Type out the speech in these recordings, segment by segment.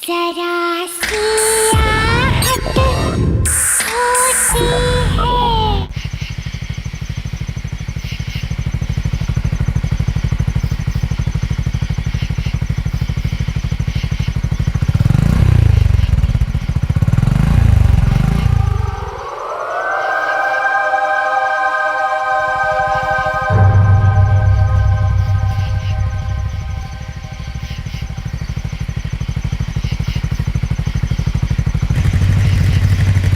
जरा सी आहट होती है।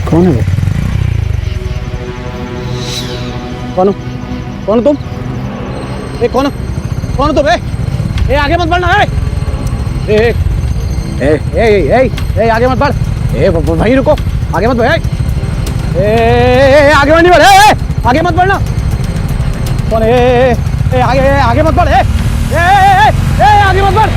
कौन है वो? कौन हो? कौन हो तुम? कौन हो? कौन हो तुम? आगे मत बढ़ना। आगे मत बढ़। वहीं रुको, आगे मत बढ़। आगे नहीं बढ़। आगे मत बढ़ना। कौन है? आगे मत बढ़। आगे मत बढ़।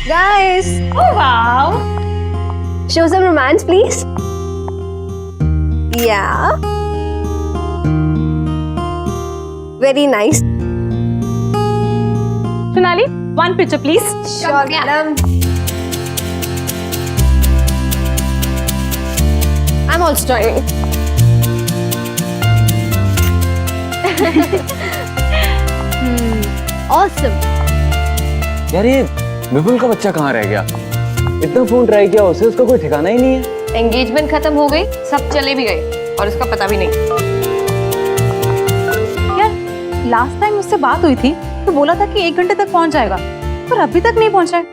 Guys, Oh wow! show some romance, please. Yeah. Very nice. Sonali, one picture please. Sure, madam. I'm also joining. Awesome. यार ये विपुल का बच्चा कहाँ रह गया? इतना फोन ट्राई किया उसे, उसका कोई ठिकाना ही नहीं है। एंगेजमेंट खत्म हो गई, सब चले भी गए और उसका पता भी नहीं। यार, लास्ट टाइम उससे बात हुई थी तो बोला था कि 1 घंटे तक पहुंच जाएगा, पर अभी तक नहीं पहुंचा है।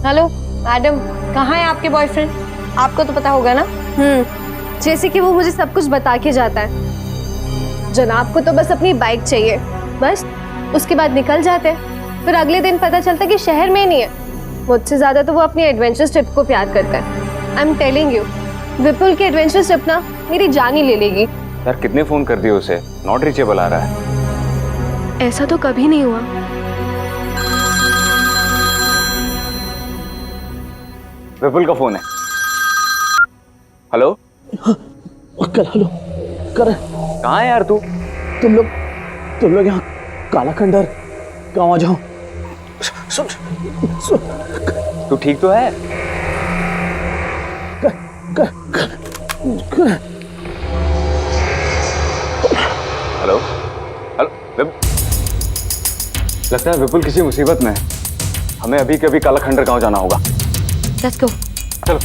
हेलो मैडम, कहाँ है आपके बॉयफ्रेंड? आपको तो पता होगा ना। जैसे कि वो मुझे सब कुछ बता के जाता है। जनाब को तो बस अपनी बाइक चाहिए, बस उसके बाद निकल जाते हैं। फिर अगले दिन पता चलता कि शहर में ही नहीं है। मुझसे ज्यादा तो वो अपनी एडवेंचर ट्रिप को प्यार करता है। आई एम टेलिंग यू, विपुल की एडवेंचर ट्रिप ना मेरी जान ही ले लेगी। यार कितने फोन कर दिए उसे, नॉट रीचेबल आ रहा है। ऐसा तो कभी नहीं हुआ। विपुल का फोन है। हेलो अंकल, हेलो कर। कहाँ है यार तू? तुम लोग यहाँ काला खंडर गाँव आ जाओ। सुन तू ठीक तो है? हेलो हेलो, लगता है विपुल किसी मुसीबत में है। हमें अभी के अभी काला खंडर गाँव जाना होगा। Let's go. चलो।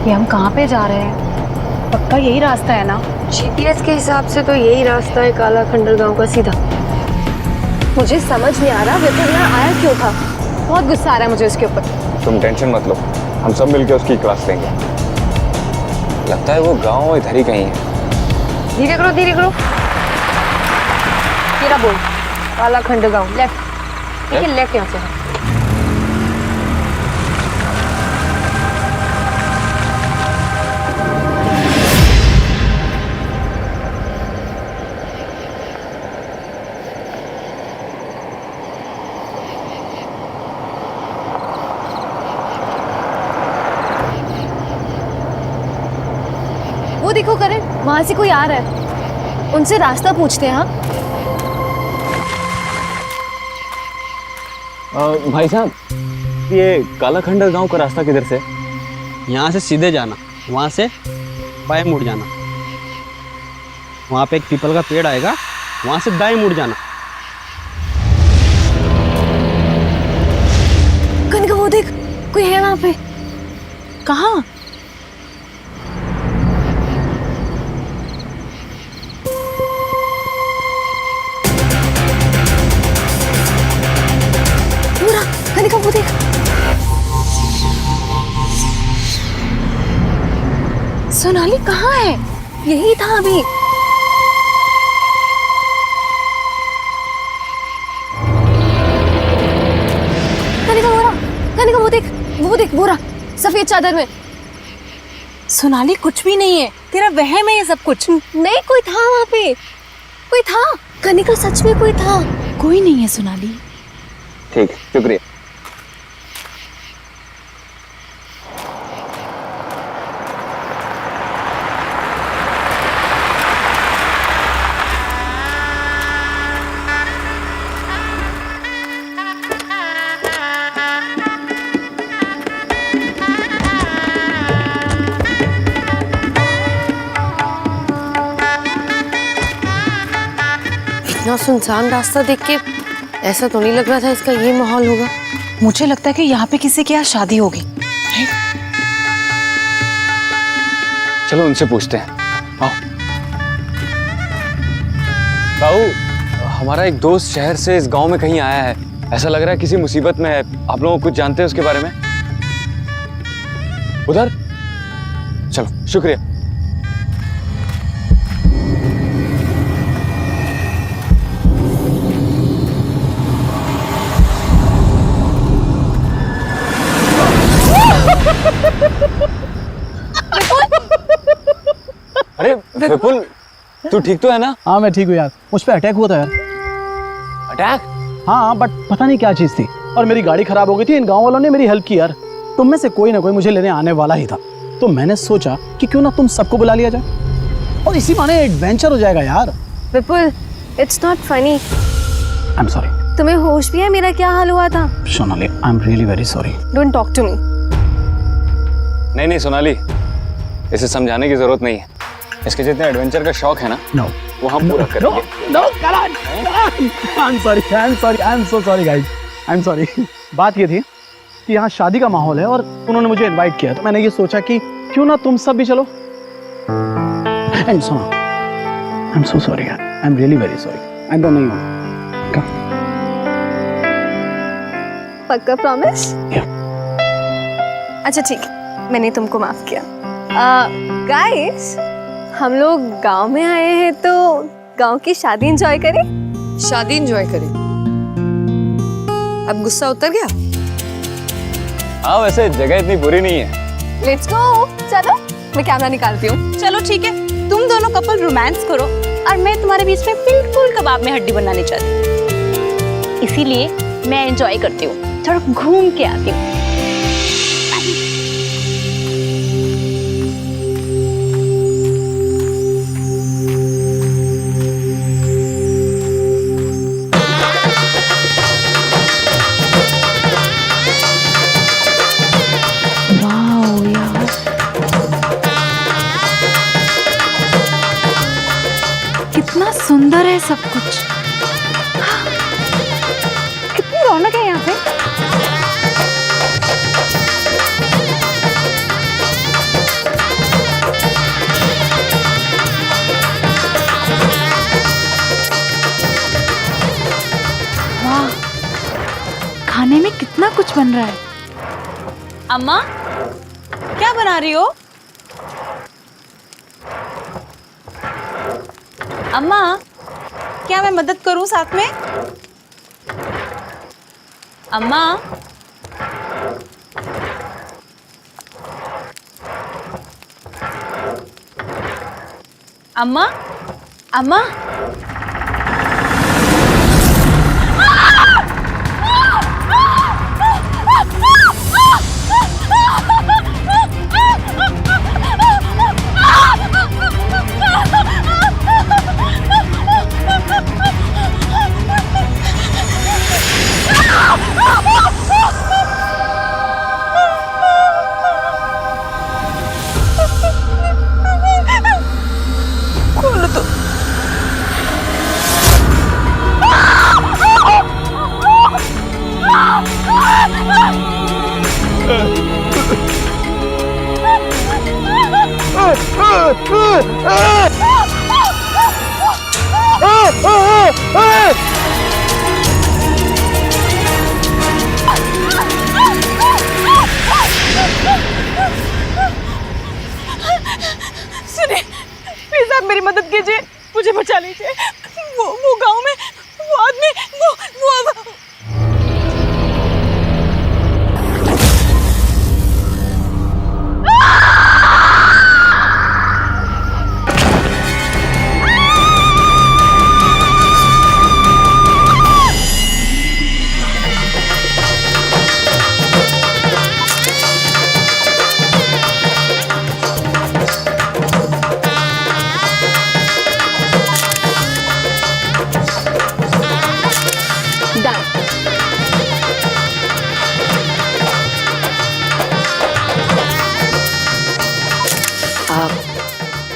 ये हम कहाँ पे जा रहे हैं? पक्का यही रास्ता है ना? जीपीएस के हिसाब से तो यही रास्ता है काला खंडर गांव का सीधा। मुझे समझ नहीं आ रहा विपुल यहाँ आया क्यों था। बहुत गुस्सा आ रहा है मुझे उसके ऊपर। तुम टेंशन मत लो, हम सब मिलकर उसकी क्लास लेंगे। लगता है वो गांव इधर ही कहीं है। धीरे करो धीरे करो। तेरा बोल, काला खंड गाँव, लेफ्ट। ठीक है, लेफ्ट यहाँ से। वो देखो करण, वहां से कोई आ रहा है, उनसे रास्ता पूछते हैं। हाँ भाई साहब, ये काला खंडर गांव का रास्ता किधर से? यहाँ से सीधे जाना, वहाँ से बाएं मुड़ जाना, वहाँ पे एक पीपल का पेड़ आएगा, वहाँ से दाएं मुड़ जाना। कनिका वो देख, कोई है वहां पे। कहाँ? कनिका वो देख। सोनाली कहाँ है? यही था अभी। कनिका वो देख बोरा सफेद चादर में। सोनाली कुछ भी नहीं है, तेरा वहम है ये सब कुछ। नहीं, कोई था वहां पे, कोई था। कनिका सच में कोई था। कोई नहीं है सोनाली। ठीक, शुक्रिया। इतना सुनसान रास्ता देख के ऐसा तो नहीं लग रहा था इसका ये माहौल होगा। मुझे लगता है कि यहाँ पे किसी के यहाँ शादी होगी। चलो उनसे पूछते हैं। आओ। ताऊ, हमारा एक दोस्त शहर से इस गांव में कहीं आया है, ऐसा लग रहा है किसी मुसीबत में है। आप लोग कुछ जानते हैं उसके बारे में? उधर चलो, शुक्रिया। अरे विपुल, तू ठीक तो है ना? हाँ मैं ठीक हूँ यार, मुझ पे अटैक हुआ था यार। अटैक? हाँ बट पता नहीं क्या चीज़ थी, और मेरी गाड़ी खराब हो गई थी। इन गांव वालों ने मेरी हेल्प की यार। तुम में से कोई ना कोई मुझे लेने आने वाला ही था, तो मैंने सोचा कि क्यों ना तुम सबको बुला लिया जाए और इसी बहाने एडवेंचर हो जाएगा यार। Vipul, it's not funny. I am sorry. तुम्हें होश भी है मेरा क्या हाल हुआ था? Sonali, I am really very sorry. Don't talk to me. नहीं सोनाली, इसे समझाने की जरूरत नहीं है। इसके जितने एडवेंचर का शौक है ना, नो वो हम पूरा करेंगे। No Karan, I am sorry, I am sorry, I am so sorry guys, I am sorry. बात ये थी कि यहाँ शादी का माहौल है और उन्होंने मुझे इनवाइट किया, तो मैंने ये सोचा कि क्यों ना तुम सब भी चलो। एंड सुनो, आई एम सो सॉरी यार, आई am really very sorry. I don't know. पक्का प्रॉमिस? अच्छा ठीक है, मैंने तुमको माफ किया। गाइस, हम लोग गांव में आए हैं तो गांव की शादी एंजॉय करें। शादी एंजॉय करें? अब गुस्सा उतर गया? हाँ, वैसे जगह इतनी बुरी नहीं है। Let's go. चलो मैं कैमरा निकालती हूँ। चलो ठीक है, तुम दोनों कपल रोमांस करो और मैं तुम्हारे बीच में बिल्कुल कबाब में हड्डी बनानी चाहती, इसीलिए मैं एंजॉय करती हूँ, थोड़ा घूम के आती हूँ। कितना सुंदर है सब कुछ, कितनी रौनक है यहाँ पे। वाह, खाने में कितना कुछ बन रहा है। अम्मा क्या बना रही हो? अम्मा क्या मैं मदद करूं साथ में? अम्मा अम्मा अम्मा सुनिए प्लीज आप मेरी मदद कीजिए, मुझे बचा लीजिए। वो गांव में वो आदमी वो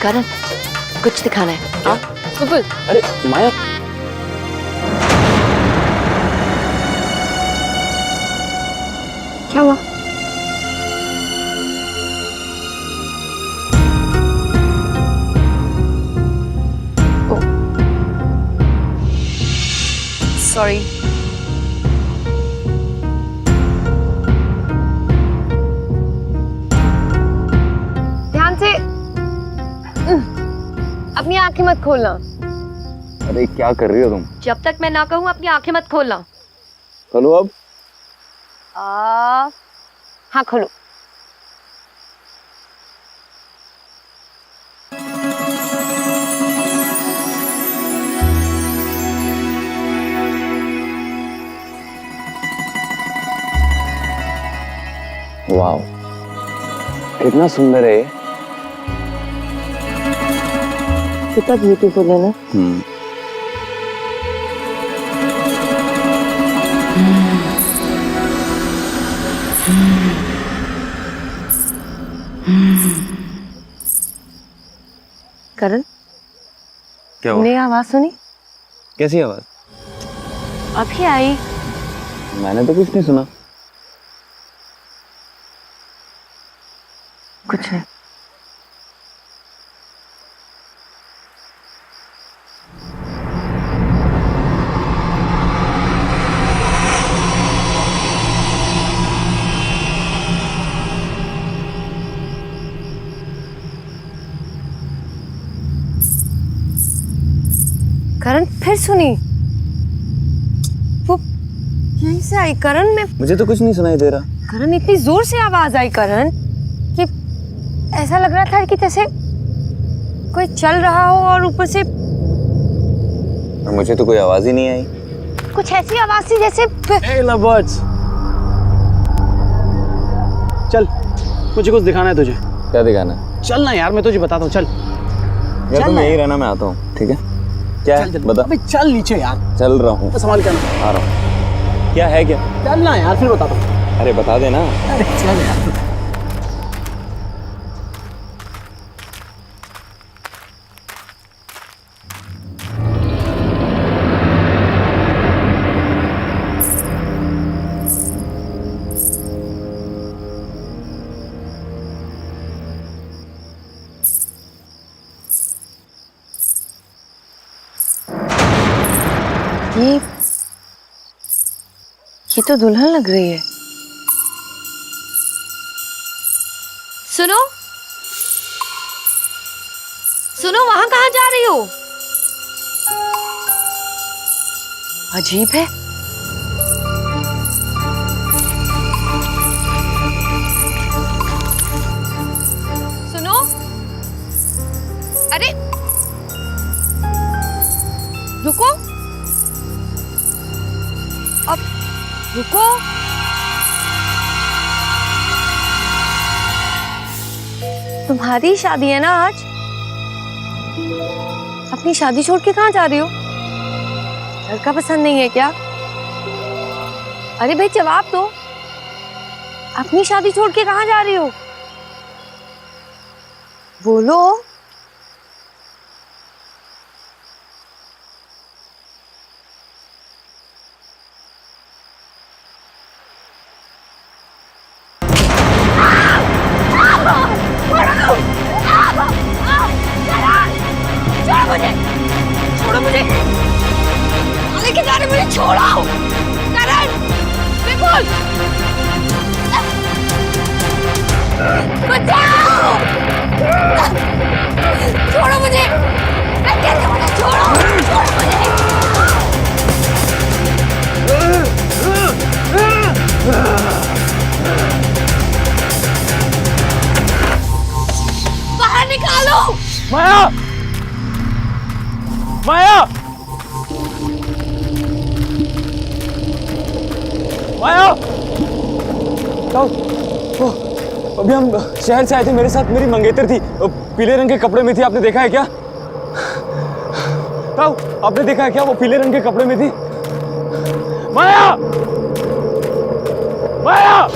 करण कुछ दिखाना है। हाँ विपुल, अरे माया, क्या हुआ? सॉरी। ध्यान से अपनी आंखें मत खोलना। अरे क्या कर रही हो तुम? जब तक मैं ना कहूँ अपनी आंखें मत खोलना। खोलो अब। हाँ खोलो। वाह, कितना सुंदर है। कितना ब्यूटीफुल है ना। करण, क्या तुमने ये आवाज सुनी? कैसी आवाज? अभी आई। मैंने तो कुछ नहीं सुना। कुछ नहीं। करण फिर सुनी? वो यहीं से आई करण। में मुझे तो कुछ नहीं सुनाई दे रहा। करण इतनी जोर से आवाज आई करण कि ऐसा लग रहा था कि जैसे कोई चल रहा हो और ऊपर से मुझे तो कोई आवाज ही नहीं आई। कुछ ऐसी आवाज थी जैसे Hey lovebirds, चल मुझे कुछ दिखाना है तुझे। क्या दिखाना? चल ना यार, मैं तुझे बताता हूँ। चल यार चल तुम ना। यही रहना, मैं आता हूँ। ठीक है? क्या है? बता। अबे चल नीचे यार, चल रहा हूँ। संभाल के आ रहा हूँ। क्या है क्या? चल ना यार, फिर बताता हूँ। अरे बता देना। अरे चल यार। ये तो दुल्हन लग रही है। सुनो सुनो, वहां कहाँ जा रही हो? अजीब है। सुनो, अरे रुको, अब रुको। तुम्हारी शादी है ना आज? अपनी शादी छोड़ के कहाँ जा रही हो? लड़का पसंद नहीं है क्या? अरे भाई जवाब दो, अपनी शादी छोड़ के कहाँ जा रही हो? बोलो। छोड़ो मुझे, लेके जा रहे, मुझे छोड़ो। करण, विपुल, बचाओ, छोड़ो मुझे, मैं कहती हूँ मुझे छोड़ो, छोड़ो मुझे। बाहर निकालो। माया, माया, माया। अभी हम शहर से आए थे, मेरे साथ मेरी मंगेतर थी, पीले रंग के कपड़े में थी। आपने देखा है क्या? ताऊ, आपने देखा है क्या? वो पीले रंग के कपड़े में थी। माया, माया।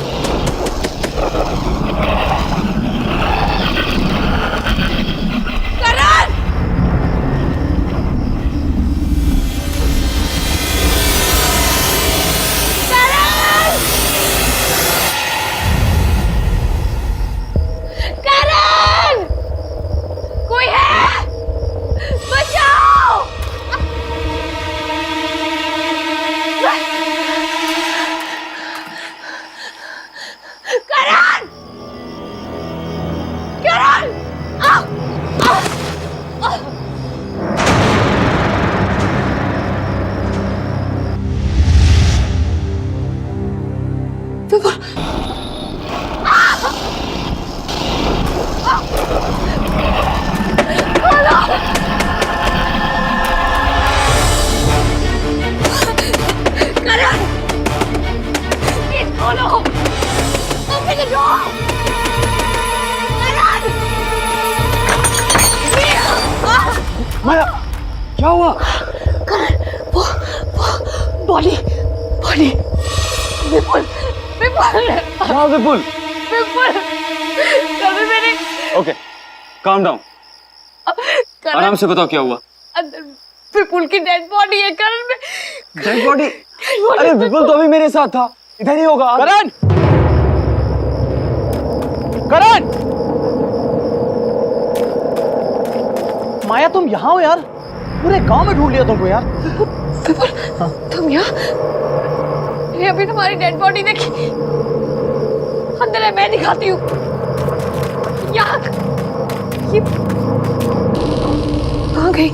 माया, क्या हुआ? वो बॉडी बॉडी विपुल विपुल क्या विपुल? विपुल कभी मैंने ओके, काम डाउन, आराम से बताओ क्या हुआ। अंदर विपुल की डेड बॉडी है करण में। Dead body? अरे विपुल तो अभी मेरे साथ था, इधर ही होगा। करण, करण, माया तुम यहाँ हो यार? पूरे गांव में ढूंढ लिया तुमको यार। विपुल तुम यहाँ? ये अभी तुम्हारी डेड बॉडी देखी, अंदर है, मैं दिखाती हूँ। यहाँ ये कहाँ गई?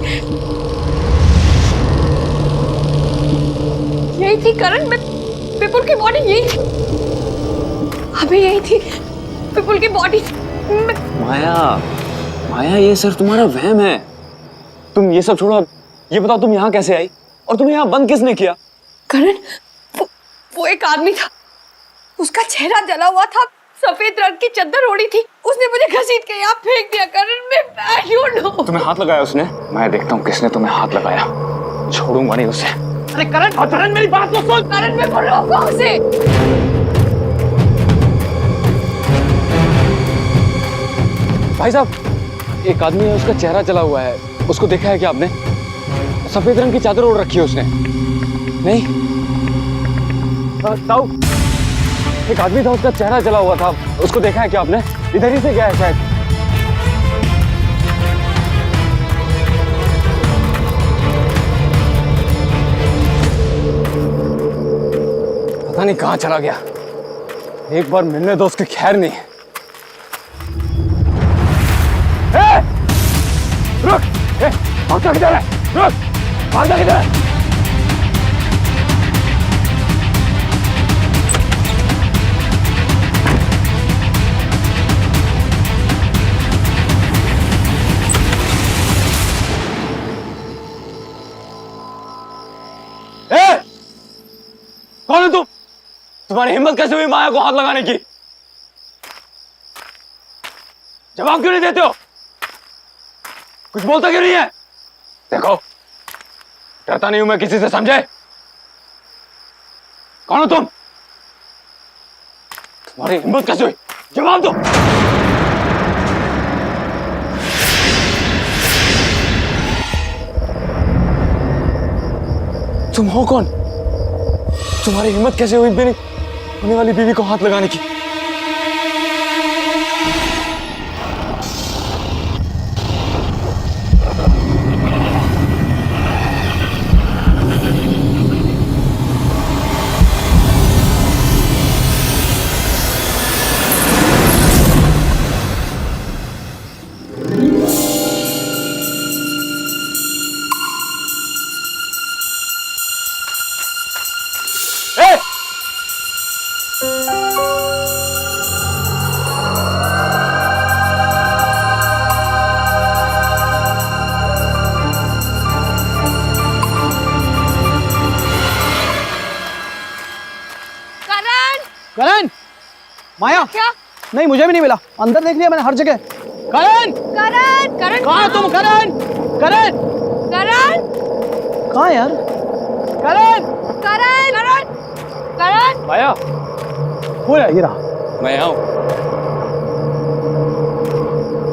यही थी करण में, विपुल की बॉडी यही थी, अभी यही थी विपुल की बॉडी। माया, माया ये सिर्फ तुम्हारा वहम है। तुम ये सब छोड़ो, ये बताओ तुम यहाँ कैसे आई और तुम्हें यहाँ बंद किसने किया? करण वो एक आदमी था, उसका चेहरा जला हुआ था, सफेद रंग की चादर ओढ़ी थी, उसने मुझे घसीट के यहाँ फेंक दिया। करण मैं I don't know। तुम्हें हाथ लगाया उसने? मैं देखता हूँ किसने तुम्हें हाथ लगाया, छोड़ूंगा नहीं उसे। अरे करण, करण मेरी बात तो सुन। करण मैं रोको उसे। भाई साहब, एक आदमी है, उसका चेहरा जला हुआ है, उसको देखा है क्या आपने? सफेद रंग की चादर ओढ़ रखी है उसने। नहीं ताऊ, एक आदमी था, उसका चेहरा जला हुआ था, उसको देखा है क्या आपने? इधर ही से गया है शायद। पता नहीं कहाँ चला गया, एक बार मिलने दो उसकी खैर नहीं। रुक, भागता किधर है? रुक, भागता किधर है? कौन है तुम? तुम्हारी हिम्मत कैसे हुई माया को हाथ लगाने की? जवाब क्यों नहीं देते हो? कुछ बोलता क्यों नहीं है? देखो, डरता नहीं हूं मैं किसी से, समझे? कौन हो तुम? तुम्हारी हिम्मत कैसे हुई? जवाब दो। तुम हो कौन? तुम्हारी हिम्मत कैसे हुई मेरी होने वाली बीवी को हाथ लगाने की? करण, माया क्या? नहीं, मुझे भी नहीं मिला। अंदर देख लिया मैंने हर जगह। करण, करण, करण कहाँ है तुम? करण, करण, करण, कहाँ यार? करण, करण, करण, करण। माया, हो रहा, ये रहा। मैं यहाँ हूँ।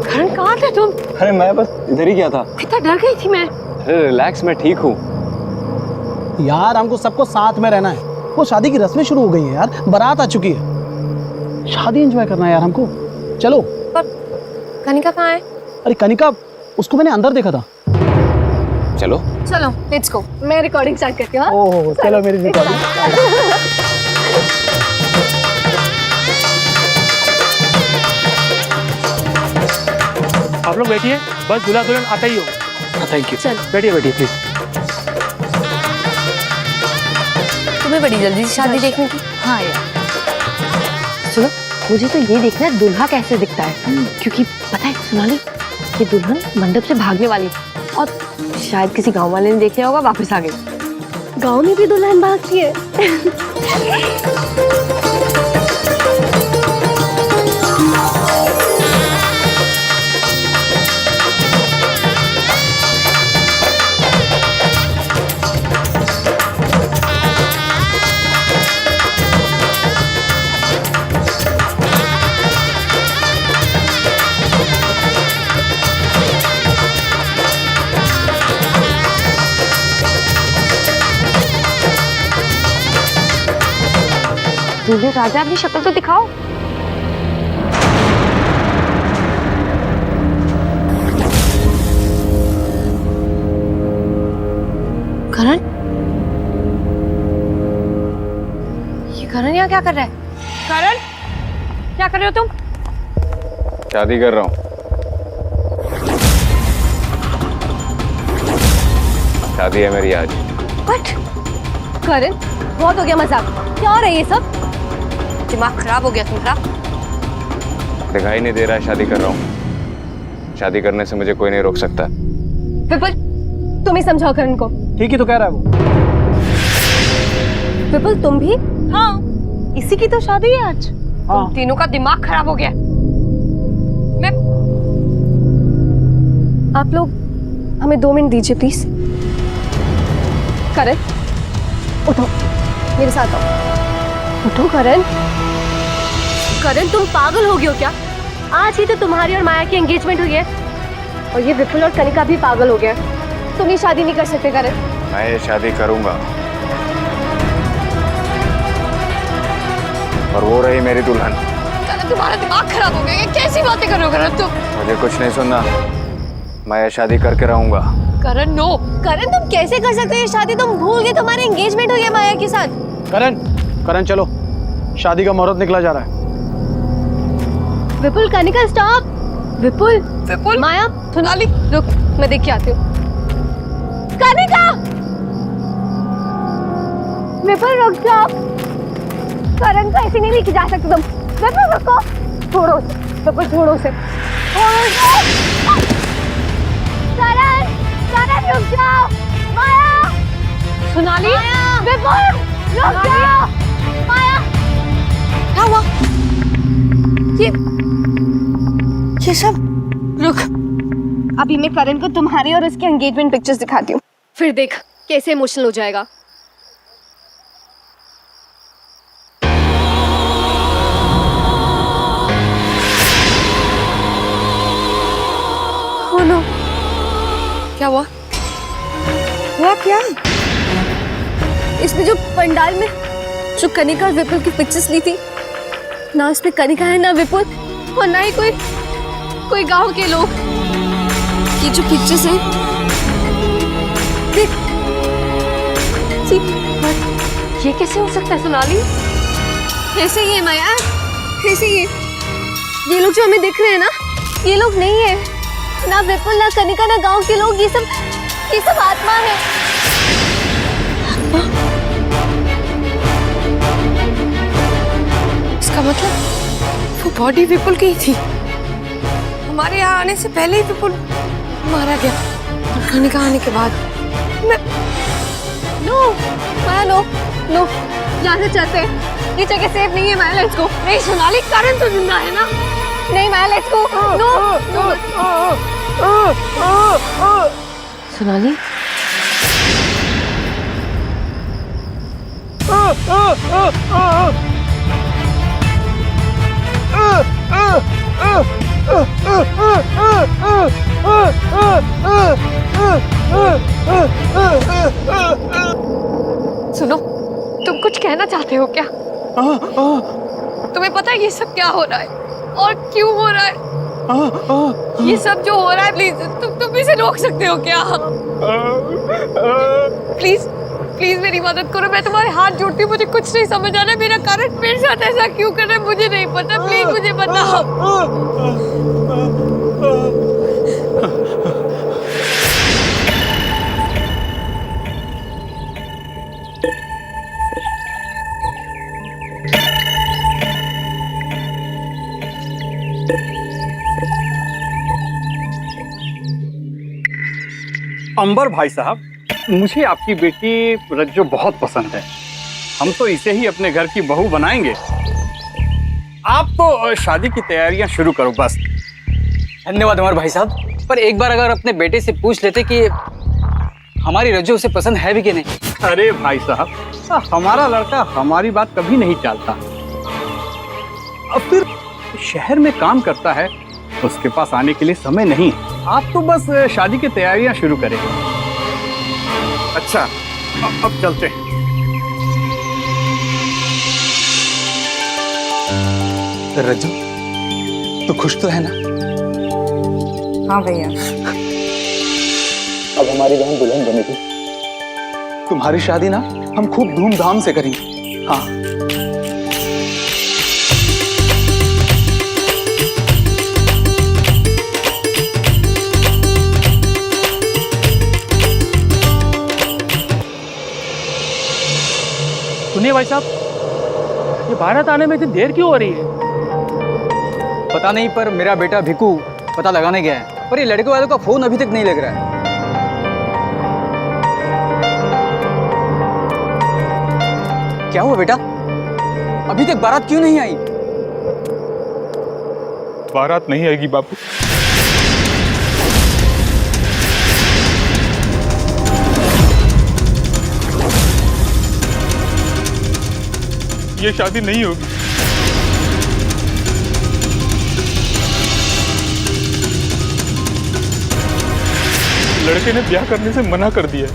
करण कहाँ थे तुम? अरे मैं बस इधर ही गया था। कितना डर गई थी मैं। अरे रिलैक्स, मैं ठीक हूँ। यार हमको सबको साथ में रहना है। वो शादी की रस्में शुरू हो गई हैं यार, बारात आ चुकी है। शादी एंजॉय करना है यार हमको। चलो। पर कनिका कहाँ है? अरे कनिका, उसको मैंने अंदर देखा था। चलो चलो लेट्स गो। मैं रिकॉर्डिंग स्टार्ट करती हूँ। ओह चलो मेरी रिकॉर्डिंग। आप लोग बैठिए, बस दूल्हा दुल्हन आता ही हो। Thank you. चल। बैठिए बैठिए प्लीज। तुम्हें बड़ी जल्दी से शादी देखने की? हाँ यार, सुनो, मुझे तो ये देखना है दूल्हा कैसे दिखता है, क्योंकि पता है सोनाली, ये दुल्हन मंडप से भागने वाली है और शायद किसी गांव वाले ने देख लिया होगा, वापस आ गई। गांव में भी दुल्हन भागती है। दूल्हे राजा, अपनी शक्ल तो दिखाओ। करण, ये करण यहाँ क्या कर रहा है? करण क्या कर रहे हो तुम? शादी कर रहा हूँ। शादी है मेरी आज। व्हाट? करण, बहुत हो गया मजाक। क्या हो रहा है ये सब? दिमाग खराब हो गया तुम्हारा? दिखाई नहीं दे रहा है शादी कर रहा हूँ। शादी करने से मुझे कोई नहीं रोक सकता। विपुल, तुम ही समझाओ करण को। ठीक ही तो कह रहा है वो। विपुल तुम भी? हाँ, इसी की तो शादी है आज। हाँ। तुम तीनों का दिमाग खराब हो गया। मैं आप लोग हमें 2 मिनट दीजिए प्लीज। करण, उठो, मेरे साथ आओ। उठो करण। करण, तुम पागल हो गए हो क्या? आज ही तो तुम्हारी और माया की एंगेजमेंट हुई है और ये विपुल और कनिका भी पागल हो गया। तुम ये शादी नहीं कर सकते करण। मैं ये शादी करूंगा और वो रही मेरी दुल्हन। करण, तुम्हारा दिमाग खराब हो गया। ये कैसी बातें कर रहे हो करण तुम? मुझे कुछ नहीं सुनना, मैं ये शादी करके रहूंगा। करण नो। करण, तुम कैसे कर सकते हो ये शादी? तुम भूल गए तुम्हारी एंगेजमेंट हुई है माया के साथ। करण, करण चलो, शादी का मुहूर्त निकला जा रहा है। विपुल, कनिका स्टॉप। विपुल विपुल माया सोनाली रुक, मैं देख के आती हूँ। कनिका विपुल रुक जाओ, करण को ऐसे नहीं लेके जा सकते तुम। विपुल रुको, छोड़ो उसे, विपुल छोड़ो उसे। करण करण रुक जाओ। माया सोनाली विपुल रुक जाओ। माया क्या हुआ? ये सब रुक, अभी मैं करण को तुम्हारी और उसकी एंगेजमेंट पिक्चर्स दिखाती हूँ, फिर देख कैसे इमोशनल हो जाएगा। Oh no, क्या हुआ? हुआ क्या? इसमें जो पंडाल में जो कनिका और विपुल की पिक्चर्स ली थी ना, इसमें कनिका है ना विपुल, और ना ही कोई गांव के लोग। ये जो पिक्चर्स हैं देख, ये कैसे हो सकता है सोनाली? ऐसे ही है माया, ऐसे ही ये लोग जो हमें दिख रहे हैं ना, ये लोग नहीं है, ना विपुल ना कनिका ना गांव के लोग, ये सब आत्मा है। इसका मतलब वो बॉडी विपुल की ही थी। हमारे यहाँ आने से पहले ही विपुल मारा गया, और कनिका आने के बाद नो माया, नो नो, यहाँ से चलते हैं, ये जगह सेफ नहीं है माया, लेट्स गो। नहीं सोनाली, करण तो जिंदा है ना? नहीं माया, लेट्स गो। नो सोनाली, सुनो, तुम कुछ कहना चाहते हो क्या? तुम्हें पता है ये सब क्या हो रहा है और क्यों हो रहा है? ये सब जो हो रहा है, प्लीज तुम इसे रोक सकते हो क्या? प्लीज प्लीज मेरी मदद करो, मैं तुम्हारे हाथ जोड़ती हूँ, मुझे कुछ नहीं समझ आ रहा है, मेरा कारण मेरे साथ ऐसा क्यों कर रहा है मुझे नहीं पता, प्लीज मुझे बताओ। अंबर भाई साहब, मुझे आपकी बेटी रज्जो बहुत पसंद है। हम तो इसे ही अपने घर की बहू बनाएंगे। आप तो शादी की तैयारियां शुरू करो बस। धन्यवाद अमर भाई साहब, पर एक बार अगर अपने बेटे से पूछ लेते कि हमारी रज्जो उसे पसंद है भी कि नहीं। अरे भाई साहब, हमारा लड़का हमारी बात कभी नहीं टालता। अब फिर शहर में काम करता है, उसके पास आने के लिए समय नहीं है। आप तो बस शादी की तैयारियां शुरू करें। अच्छा, अब चलते हैं। रज्जो, तो खुश तो है ना? हाँ भैया। अब हमारी बहन दुल्हन बनेगी। तुम्हारी शादी ना हम खूब धूमधाम से करेंगे। हाँ। सुनिए भाई साहब, ये बारात आने में इतनी देर क्यों हो रही है? पता नहीं, पर मेरा बेटा भिकू पता लगाने गया है, पर ये लड़के वालों का फोन अभी तक नहीं लग रहा है। क्या हुआ बेटा, अभी तक बारात क्यों नहीं आई? बारात नहीं आएगी बापू। ये शादी नहीं होगी। लड़के ने ब्याह करने से मना कर दिया है।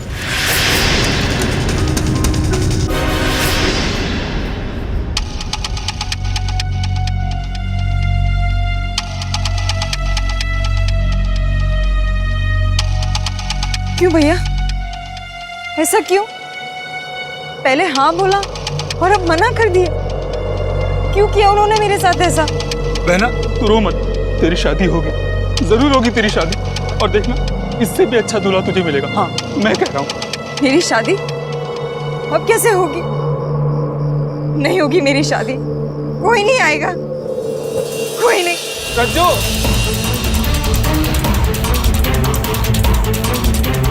क्यों भैया, ऐसा क्यों? पहले हाँ बोला और अब मना कर दिया। क्यों किया उन्होंने मेरे साथ ऐसा? बहना तू रो मत, तेरी शादी होगी। जरूर होगी तेरी शादी। और देखना, इससे भी अच्छा दूल्हा तुझे मिलेगा। हाँ, मैं कह रहा हूँ। मेरी शादी अब कैसे होगी? नहीं होगी मेरी शादी, कोई नहीं आएगा, कोई नहीं। रज्जो,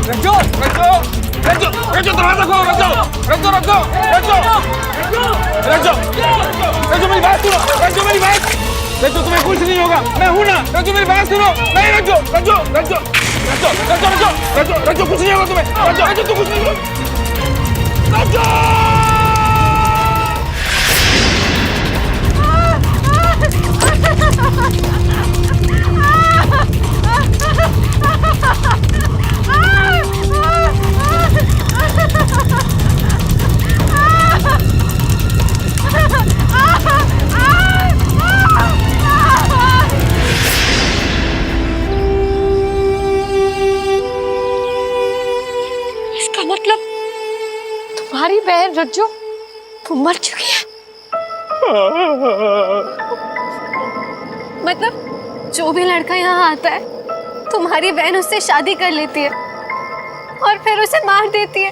रज्जो, रज्जो, रज्जो, रज्जो, दरवाजा खोलो। रज्जो, रज्जो, रज्जो, रज्जो, रज्जो, रज्जो, मेरी बात सुनो। रज्जो, मेरी बात। रज्जो, तुम्हें कुछ नहीं होगा, मैं हूं ना। रज्जो, मेरी बात सुनो। नहीं रज्जो, रज्जो, रज्जो, रज्जो, रज्जो, रज्जो, रज्जो, रज्जो, कुछ नहीं होगा तुम्हें। रज्जो, रज्जो, तू कुछ नहीं होगा। रज्जो। इसका मतलब तुम्हारी बहन रज्जो वो मर चुकी है। मतलब जो भी लड़का यहाँ आता है तुम्हारी बहन उससे शादी कर लेती है और फिर उसे मार देती है।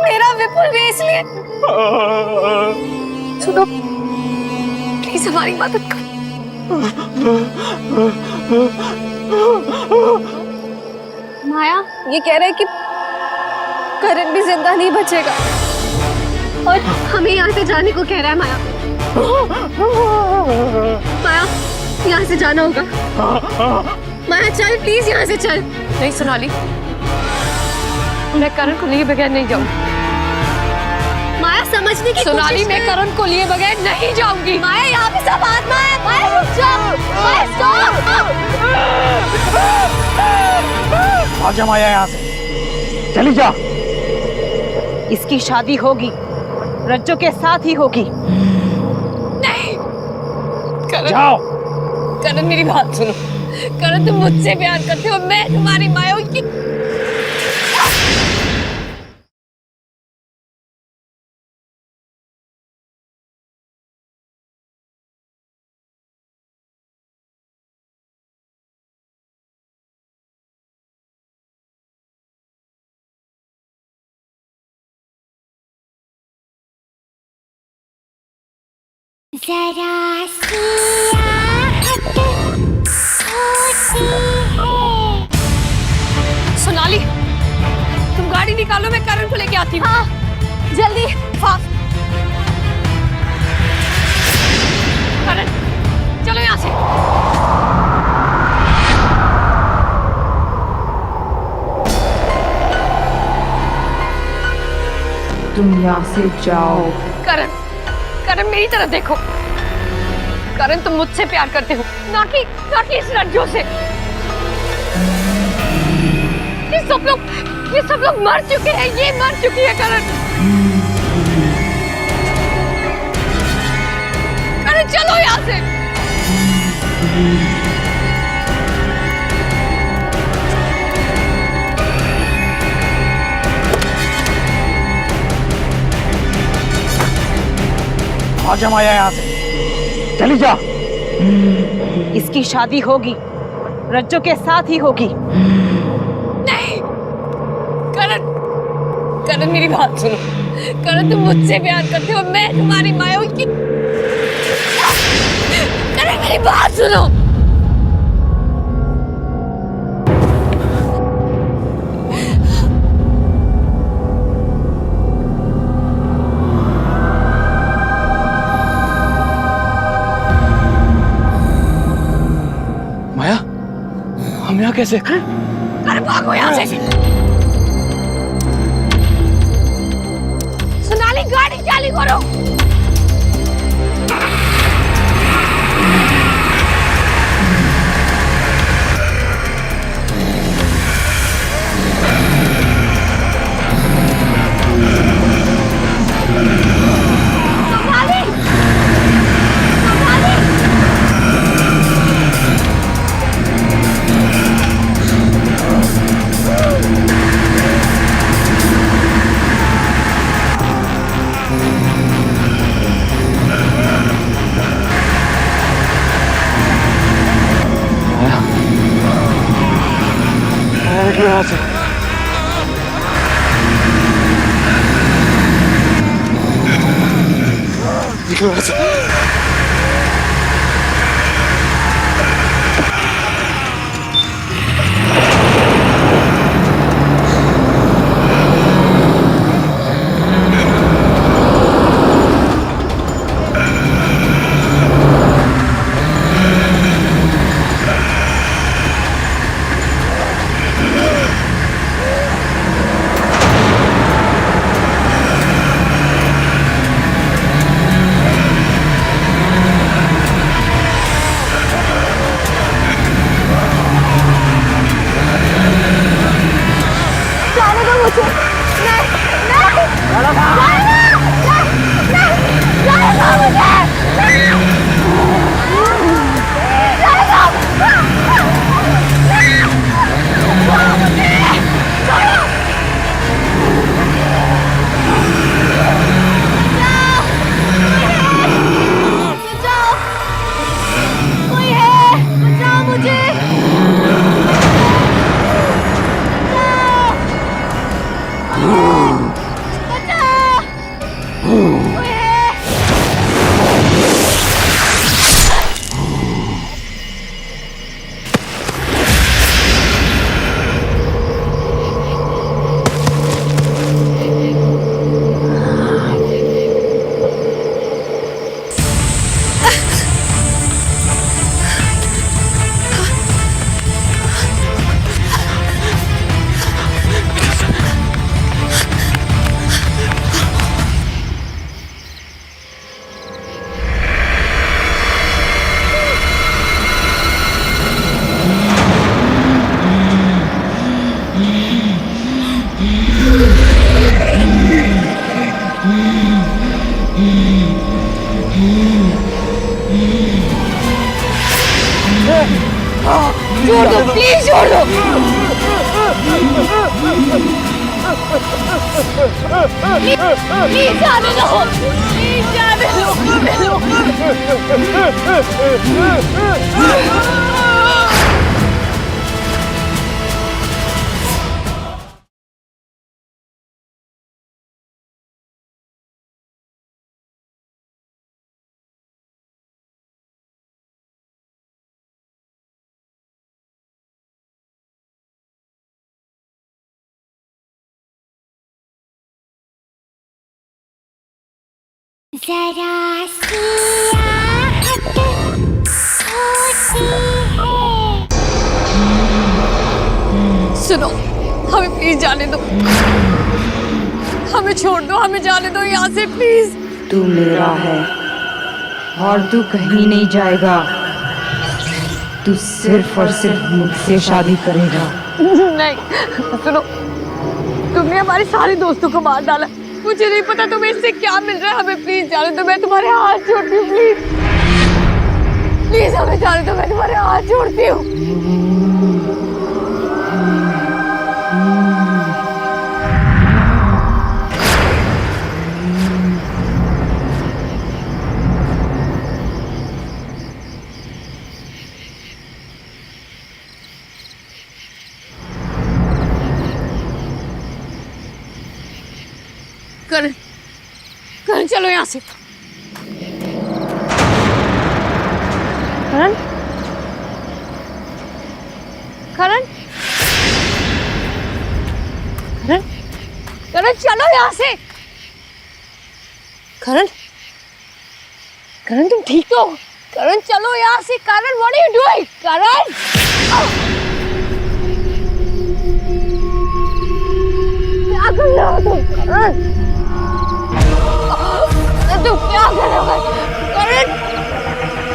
मेरा विपुल भी इसलिए। सुनो प्लीज हमारी मदद करो। माया ये कह रहा है कि करण भी जिंदा नहीं बचेगा और हमें यहाँ से जाने को कह रहा है। माया माया यहाँ से जाना होगा। माया चल प्लीज यहाँ से चल। नहीं सोनाली, मैं करण को लिए बगैर नहीं जाऊंगी। माया समझने की सोनाली, मैं करण को लिए बगैर नहीं जाऊंगी। माया यहाँ पे सब आत्मा है। माया रुक जाओ। माया स्टॉप। आजा माया यहाँ से, चली जा। इसकी शादी होगी, रज्जो के साथ ही होगी। नहीं करण, जाओ। करण मेरी बात सुनो। करण तुम मुझसे प्यार करते हो, मैं तुम्हारी माया हूँ। जरा सी आहट होती है। सोनाली तुम गाड़ी निकालो, मैं करण को लेके आती हूँ। हाँ जल्दी फास्ट। करण चलो यहाँ से। तुम यहाँ से जाओ। करण करण मेरी तरफ देखो। करण तुम मुझसे प्यार करते हो, ना कि इस रज्जो से। ये सब लोग मर चुके हैं। ये मर चुकी है करण। करण चलो यहाँ से। आजा माया यहाँ से, चली जा। इसकी शादी होगी, रज्जो के साथ ही होगी। नहीं करण, करण मेरी बात सुनो। करण तुम मुझसे प्यार करते हो, मैं तुम्हारी माया हूँ। करण मेरी बात सुनो। माया, हम यहाँ कैसे? अरे भागो यहाँ से। सोनाली गाड़ी चालू करो। यहाँ से। निकलो यहाँ से। छोड़ दो प्लीज, छोड़ दो। प्लीज जाने दो, प्लीज जाने दो। जरा सी आहट होती है। सुनो, हमें प्लीज जाने दो, हमें छोड़ दो, हमें जाने दो यहाँ से प्लीज। तू मेरा है और तू कहीं नहीं जाएगा। तू सिर्फ और सिर्फ मुझसे शादी करेगा। नहीं, सुनो, तुमने हमारे सारे दोस्तों को मार डाला। मुझे नहीं पता तुम्हें इससे क्या मिल रहा है। हमें प्लीज जाने दो, मैं तुम्हारे हाथ जोड़ती हूँ। प्लीज प्लीज हमें जाने दो, मैं तुम्हारे हाथ जोड़ती हूँ। करण, करण चलो यहाँ से। करण, करण, करण, करण चलो यहाँ से। करण, करण तुम ठीक हो? करण चलो यहाँ से। करण व्हाट आर यू डूइंग? करण क्या कर रहे हो तुम? करण तुम क्या कर रहे हो? करण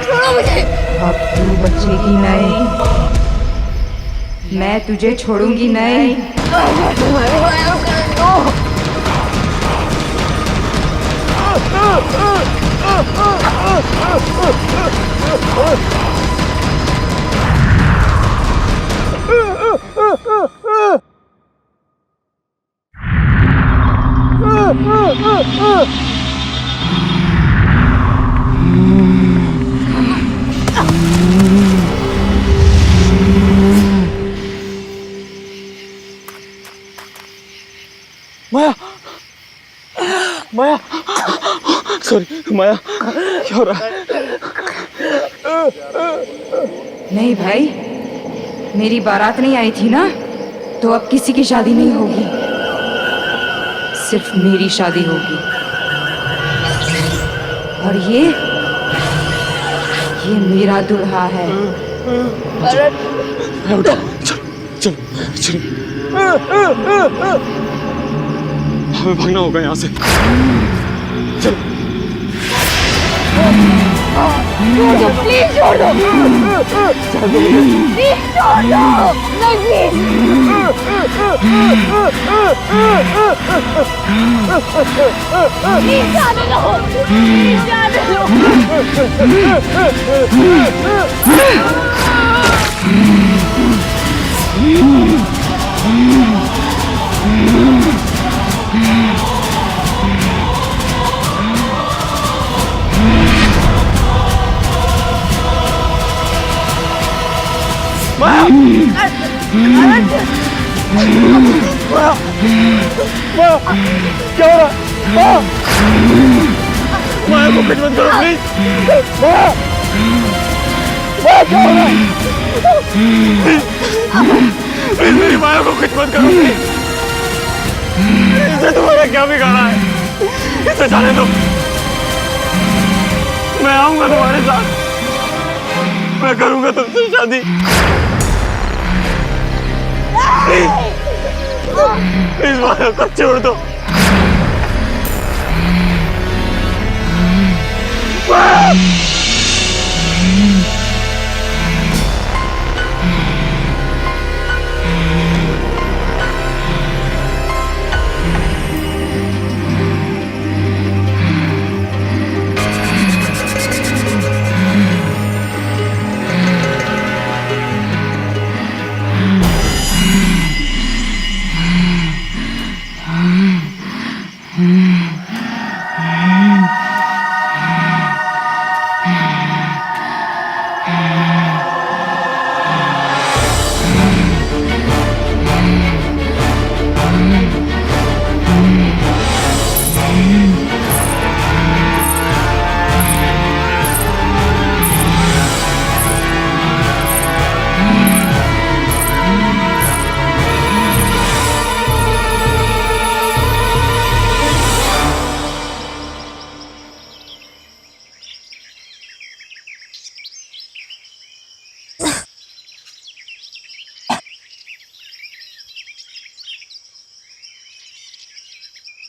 छोड़ो मुझे। अब तू बचेगी नहीं, मैं तुझे छोड़ूंगी नहीं। सॉरी माया, क्या हो रहा है? नहीं भाई, मेरी बारात नहीं आई थी ना, तो अब किसी की शादी नहीं होगी, सिर्फ मेरी शादी होगी। और ये मेरा दूल्हा है। उठो, चलो चलो चलो, हमें भागना होगा यहाँ से। चलो प्लीज छोड़ दो, प्लीज छोड़ दो, नहीं प्लीज जाने दो, प्लीज जाने क्या हो रहा है? माया को कुछ मत करो प्लीज। माया क्या हो रहा है? प्लीज मेरी माया को कुछ मत करो प्लीज। इसे तुम्हारा क्या बिगाड़ा है? इसे जाने दो, मैं आऊंगा तुम्हारे साथ, मैं करूंगा तुमसे शादी। प्लीज माया को छोड़ दो।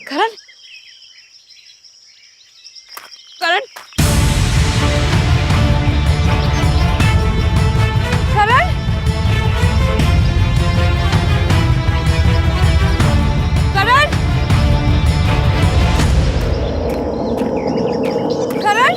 करण, करण, करण, करण, करण,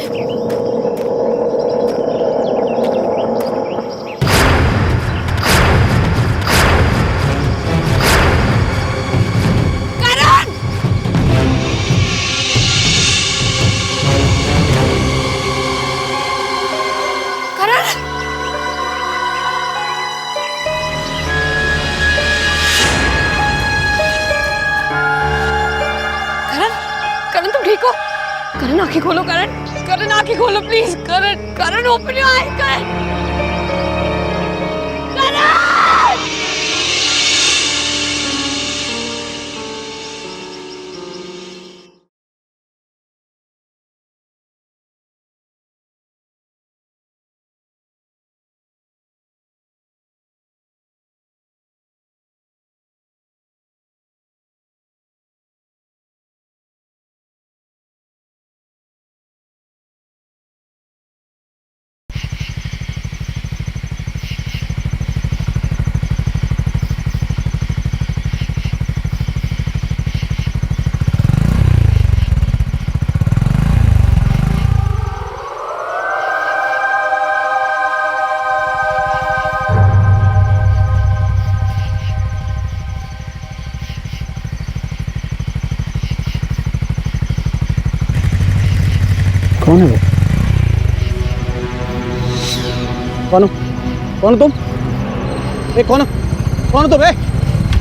करण आंखें खोलो, करण, करण आंखें खोलो please, Karan, Karan open your eyes, Karan, Karan. कौन है वो? कौन हो? कौन हो तुम? ए कौन हो? कौन हो तुम?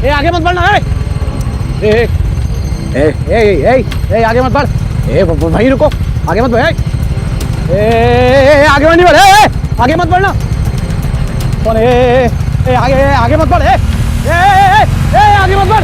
ए आगे मत बढ़ना। ए ए ए ए ए ए आगे मत बढ़। ए वहीं रुको। आगे मत बढ़ आगे नहीं बढ़ आगे मत बढ़ना कौन आगे आगे मत बढ़ आगे मत बढ़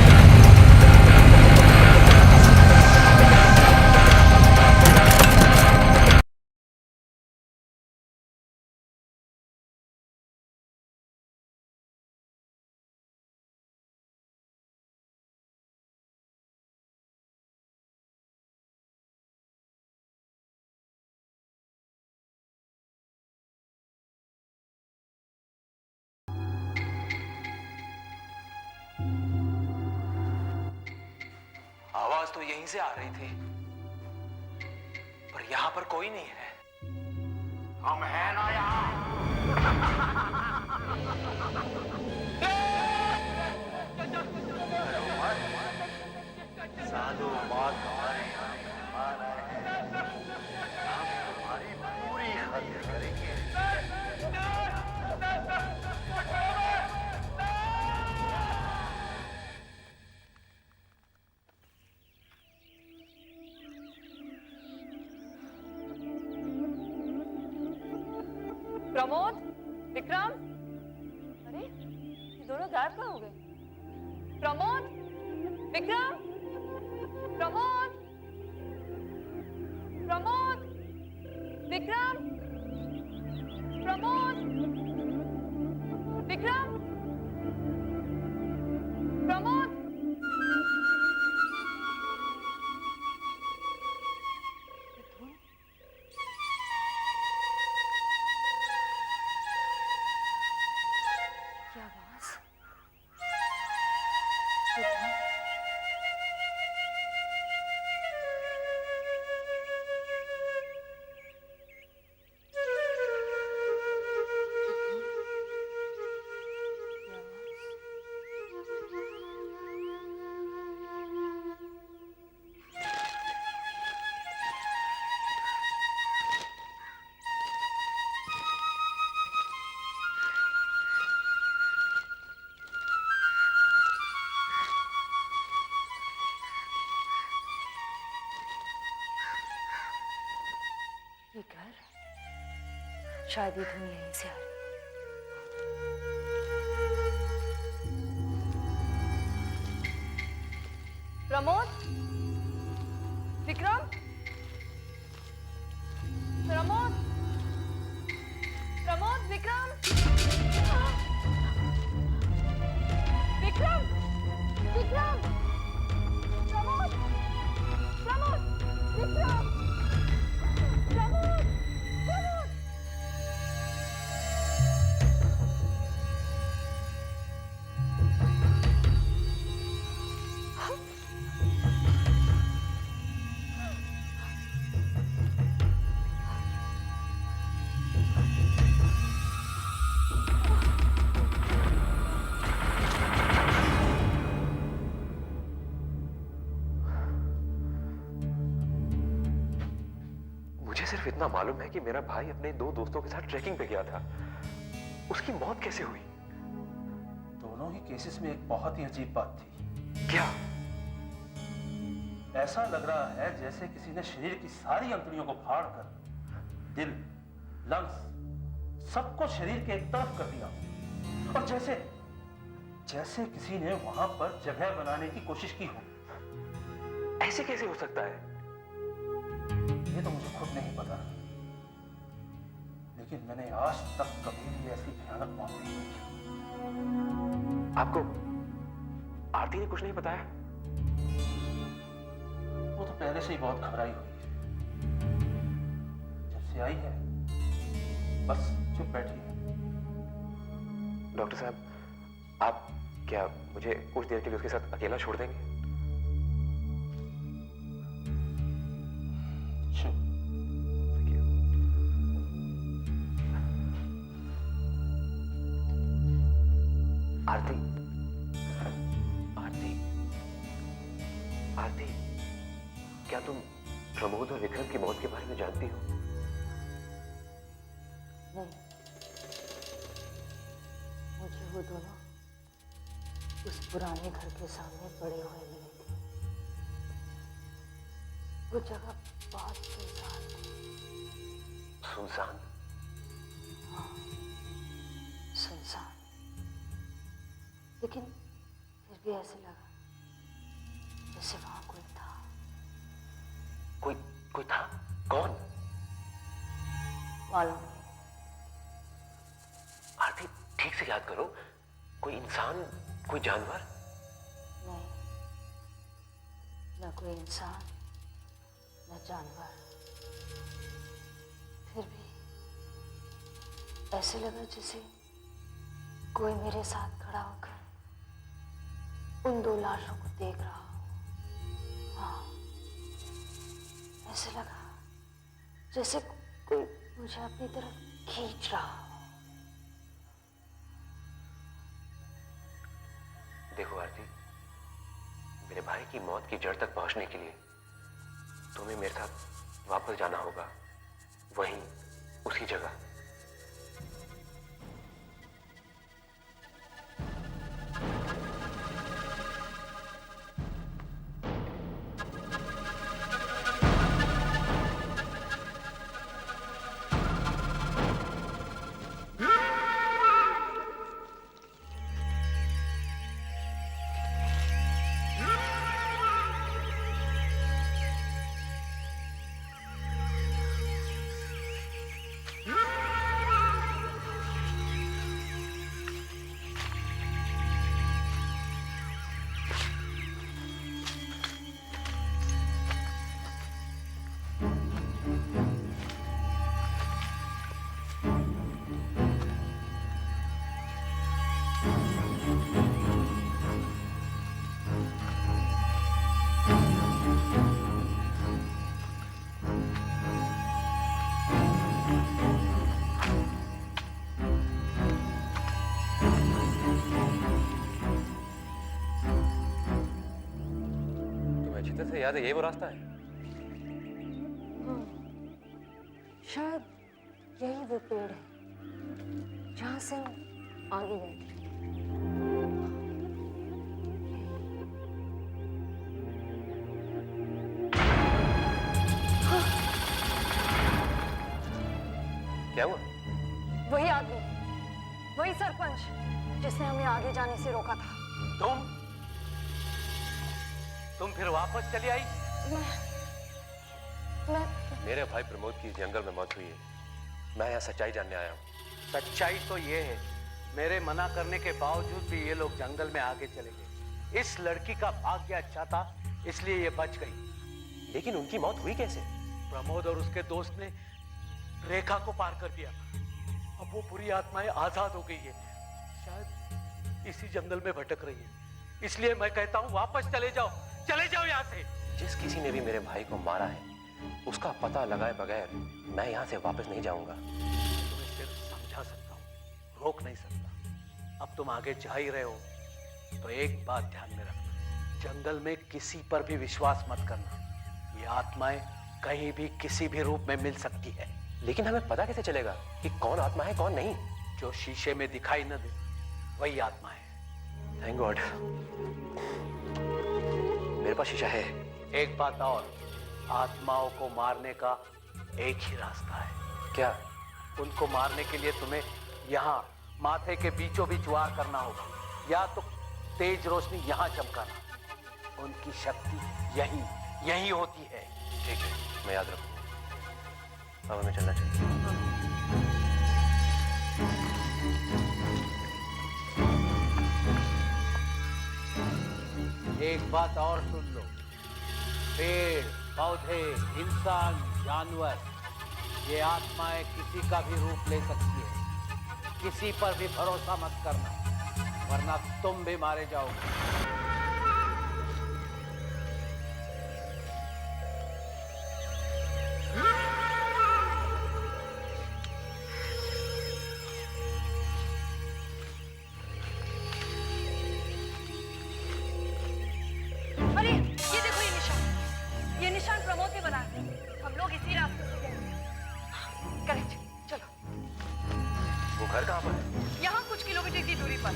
आवाज तो यहीं से आ रही थी, पर यहां पर कोई नहीं है। हम हैं ना यहां। सालों बाद हमारे यहाँ मेहमान आए हैं। हम तुम्हारी पूरी खातिर करेंगे। प्रमोद, विक्रम, अरे ये दोनों गायब कहाँ हो गए? प्रमोद, विक्रम, प्रमोद, प्रमोद, विक्रम, प्रमोद, विक्रम, प्रमोद। ये घर, शायद ये धुन यहीं से आ रही। प्रमोद, विक्रम, प्रमोद, प्रमोद, विक्रम, विक्रम, विक्रम, प्रमोद, प्रमोद, विक्रम, प्रमोद, प्रमोद। मुझे सिर्फ इतना मालूम है कि मेरा भाई अपने दो दोस्तों के साथ ट्रैकिंग पे गया था। उसकी मौत कैसे हुई? दोनों ही केसेस में एक बहुत ही अजीब बात थी। क्या? ऐसा लग रहा है जैसे किसी ने शरीर की सारी अंतड़ियों को फाड़कर दिल, लंग्स सबको शरीर के एक तरफ कर दिया, और जैसे जैसे किसी ने वहां पर जगह बनाने की कोशिश की हो। ऐसे कैसे हो सकता है? ये तो मुझे खुद नहीं पता, लेकिन मैंने आज तक कभी भी ऐसी भयानक मौत नहीं देखी। आपको आरती ने कुछ नहीं बताया? वो तो पहले से ही बहुत घबराई हुई है। जब से आई है बस चुप बैठी है। डॉक्टर साहब, आप क्या मुझे कुछ देर के लिए उसके साथ अकेला छोड़ देंगे? आरती, आरती, आरती, क्या तुम प्रमोद और विक्रम की मौत के बारे में जानती हो? नहीं, मुझे वो दोनों उस पुराने घर के सामने पड़े हुए मिले थे। वो जगह बहुत सुनसान थी। सुनसान? हाँ, सुनसान। लेकिन फिर भी ऐसे लगा जैसे वहां कोई था। कोई था? कौन? मालूम नहीं। आरती, ठीक से याद करो। कोई इंसान, कोई जानवर? नहीं, न कोई इंसान न जानवर। फिर भी ऐसे लगा जैसे कोई मेरे साथ खड़ा होकर उन दो लाशों को देख रहा हो। हाँ, ऐसे लगा जैसे कोई मुझे अपनी तरफ खींच रहा हो। देखो आरती, मेरे भाई की मौत की जड़ तक पहुंचने के लिए तुम्हें मेरे साथ वापस जाना होगा, वहीं उसी जगह। से याद है ये वो रास्ता है? शायद यही वो पेड़ है जहां से हम आगे गए थे। क्या हुआ? वही आदमी, वही सरपंच जिसने हमें आगे जाने से रोका था। तुम फिर वापस चली आई? मैं मेरे भाई प्रमोद की जंगल में मौत हुई है। मैं यहाँ सच्चाई जानने आया हूँ। सच्चाई तो ये है, मेरे मना करने के बावजूद भी ये लोग जंगल में आगे चले गए। इस लड़की का भाग्य अच्छा था, इसलिए ये बच गई। लेकिन उनकी मौत हुई कैसे? प्रमोद और उसके दोस्त ने रेखा को पार कर दिया। अब वो बुरी आत्माएं आजाद हो गई है, शायद इसी जंगल में भटक रही है। इसलिए मैं कहता हूँ वापस चले जाओ, चले जाओ यहाँ से। जिस किसी ने भी मेरे भाई को मारा है उसका पता लगाए बगैर मैं यहाँ से वापस नहीं जाऊंगा। तुम्हें सिर्फ समझा सकता हूँ, रोक नहीं सकता। अब तुम आगे जा ही रहे हो तो एक बात ध्यान में रखना, जंगल में किसी पर भी विश्वास मत करना। ये आत्माएं कहीं भी किसी भी रूप में मिल सकती है। लेकिन हमें पता कैसे चलेगा कि कौन आत्मा है कौन नहीं? जो शीशे में दिखाई न दे वही आत्मा है। थैंक गॉड, मेरे पास शीशा है। एक बात और, आत्माओं को मारने का एक ही रास्ता है। क्या? उनको मारने के लिए तुम्हें यहाँ माथे के बीचों बीच वार करना होगा, या तो तेज रोशनी यहाँ चमकाना। उनकी शक्ति यही होती है। ठीक है, मैं याद रखूंगा। अब हमें चलना चाहिए। एक बात और सुन लो, पेड़ पौधे इंसान जानवर, ये आत्माएं किसी का भी रूप ले सकती है। किसी पर भी भरोसा मत करना, वरना तुम भी मारे जाओगे। अरे ये देखो, ये निशान प्रमोद ने बनाया है। हम लोग इसी रास्ते से गए। करेक्ट, चलो। वो घर कहाँ पर है? यहाँ कुछ किलोमीटर की दूरी पर।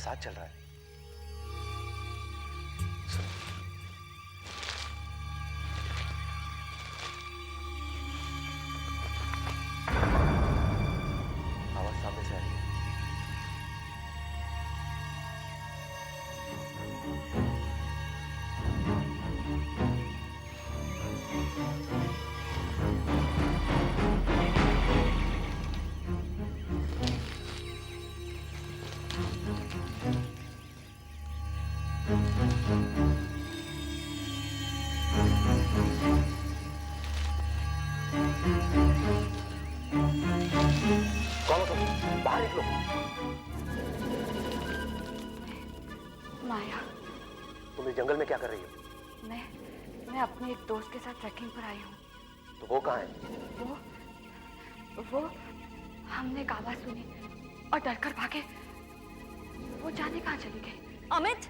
साथ चल रहा है। आवाज सामने से आ रही है। कौन हो तुम? बाहर निकलो। माया, तुम इस जंगल में क्या कर रही हो? मैं अपने एक दोस्त के साथ ट्रैकिंग पर आई हूँ। तो वो कहाँ है? वो हमने एक आवाज सुनी और डरकर भागे। वो जाने कहाँ चली गई। अमित,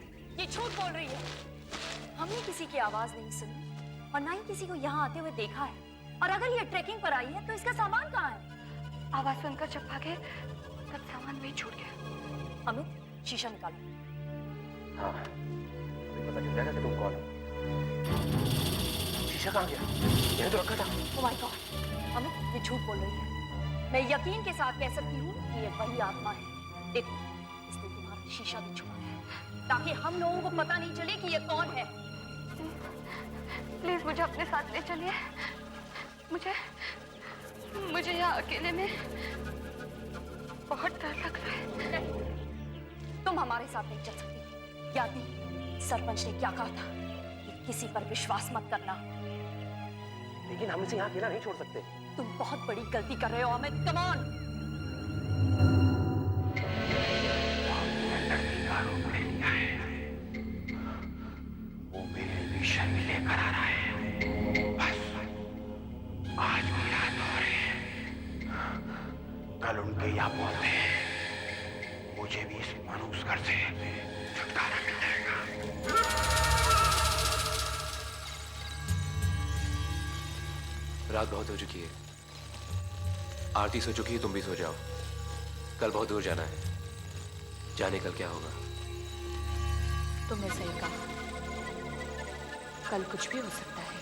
ये झूठ बोल रही है। हमने किसी की आवाज नहीं सुनी और ना ही किसी को यहाँ आते हुए देखा है। और अगर ये ट्रैकिंग पर आई है तो इसका सामान कहाँ है? आवाज सुनकर जब भागे तब सामान वहीं छूट गया। अमित, शीशा निकालो। हाँ, अभी पता चल जाएगा कि तुम कौन हो। शीशा कहाँ गया? यहीं तो रखा था। Oh my God, अमित, ये झूठ बोल रही है। मैं यकीन के साथ कह सकती हूँ कि ये वही आत्मा है। देखो, इसने तुम्हारा शीशा भी छुपाया है ताकि हम लोगों को पता नहीं चले कि ये कौन है। प्लीज मुझे अपने साथ ले चलिए। मुझे यहाँ अकेले में बहुत डर लग रहा है। नहीं, तुम हमारे साथ नहीं चल सकती। याद नहीं, सरपंच ने क्या कहा था कि किसी पर विश्वास मत करना। लेकिन हम इसे यहाँ अकेला नहीं छोड़ सकते। तुम बहुत बड़ी गलती कर रहे हो अमित। Come on. वो मेरे लिए शर्मिले लेकर आ रहा है। बस आज मेरा दौर है। कल उनके यहाँ पहुंचते हैं, मुझे भी इस मानूस घर से छुटकारा मिल जाएगा। रात बहुत हो चुकी है, आरती सो चुकी है, तुम भी सो जाओ। कल बहुत दूर जाना है, जाने कल क्या होगा। तुमने सही कहा, कल कुछ भी हो सकता है।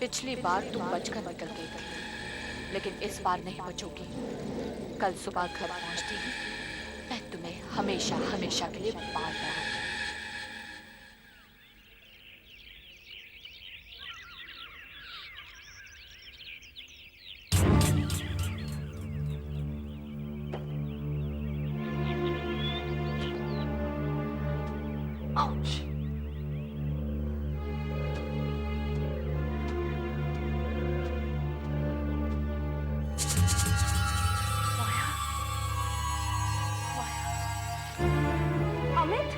पिछली बार तुम बचकर निकल गई थी, लेकिन इस बार नहीं बचोगी। कल सुबह घर पहुंचती ही मैं तुम्हें हमेशा हमेशा के लिए मार डालूंगी। Ouch. अमित,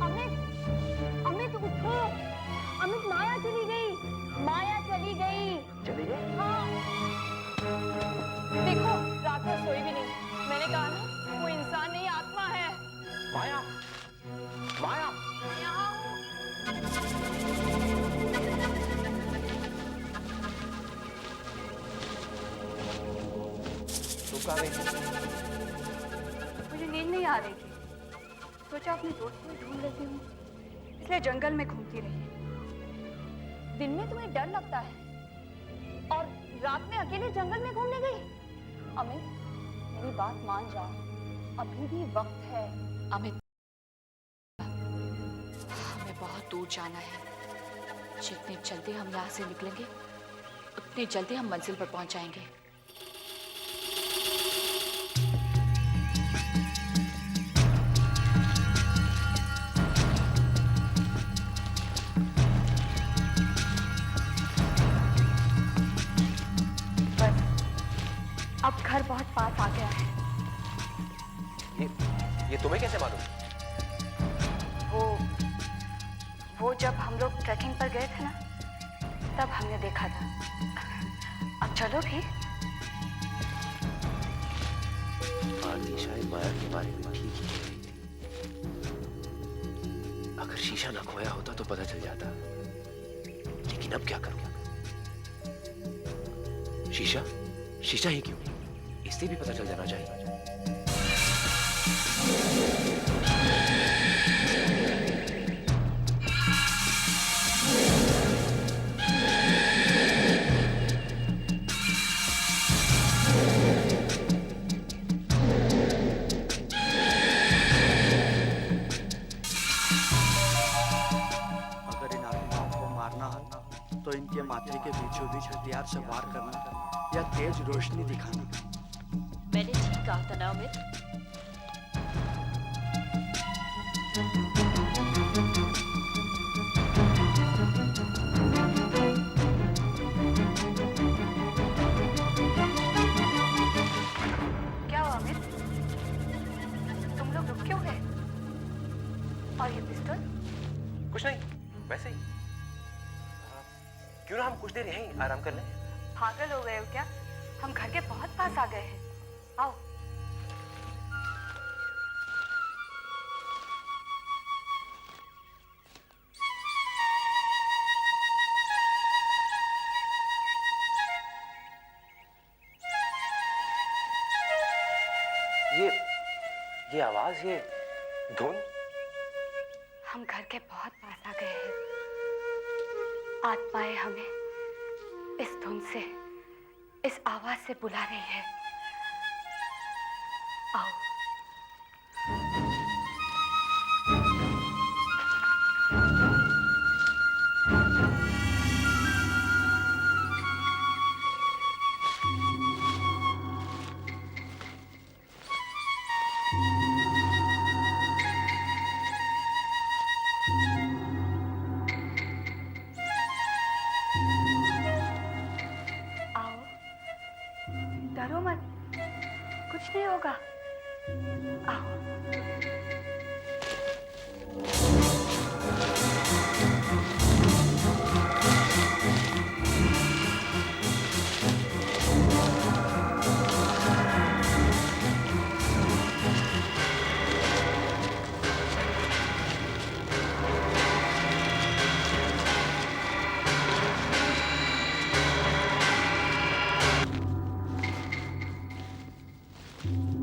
अमित, अमित उठो। अमित, माया चली गई। माया चली गई। चली गई? हाँ। देखो, रात में सोई भी नहीं। मैंने कहा ना, वो इंसान नहीं आत्मा है। माया, माया, यहाँ हूँ। तुम कहाँ गई? मुझे नींद नहीं आ रही थी, सोचा अपने दोस्त को ढूंढ लेती हूँ, इसलिए जंगल में घूमती रही। दिन में तुम्हें डर लगता है और रात में अकेले जंगल में घूमने गई? अमित, मेरी बात मान जाओ, अभी भी वक्त है। अमित, हमें बहुत दूर जाना है। जितनी जल्दी हम यहाँ से निकलेंगे, उतनी जल्दी हम मंजिल पर पहुंच जाएंगे। अब घर बहुत पास आ गया है। ये तुम्हें कैसे मालूम? वो जब हम लोग ट्रैकिंग पर गए थे ना, तब हमने देखा था। अब चलो भी। आरती शायद माया के बारे में ठीक ही कह रही थी। अगर शीशा ना खोया होता तो पता चल जाता, लेकिन अब क्या करूं? शीशा ही क्यों? इस इसे भी पता चल जाना चाहिए। अगर इन आत्माओं को मारना हो तो इनके माथे के बीचों बीच हथियार से वार करना या तेज रोशनी दिखाना। मैंने ठीक कहा था ना अमित? क्या हुआ अमित? तुम लोग रुक क्यों गए? और ये पिस्टल? कुछ नहीं, वैसे ही। क्यों ना हम कुछ देर यहीं आराम कर लें? पागल हो गए हो क्या? हम घर के बहुत पास आ गए हैं। आओ। ये आवाज, ये धुन। हम घर के बहुत पास आ गए हैं। आत्माएं हमें इस धुन से, इस आवाज से बुला रही है। आओ। डरो मत, कुछ नहीं होगा। आओ।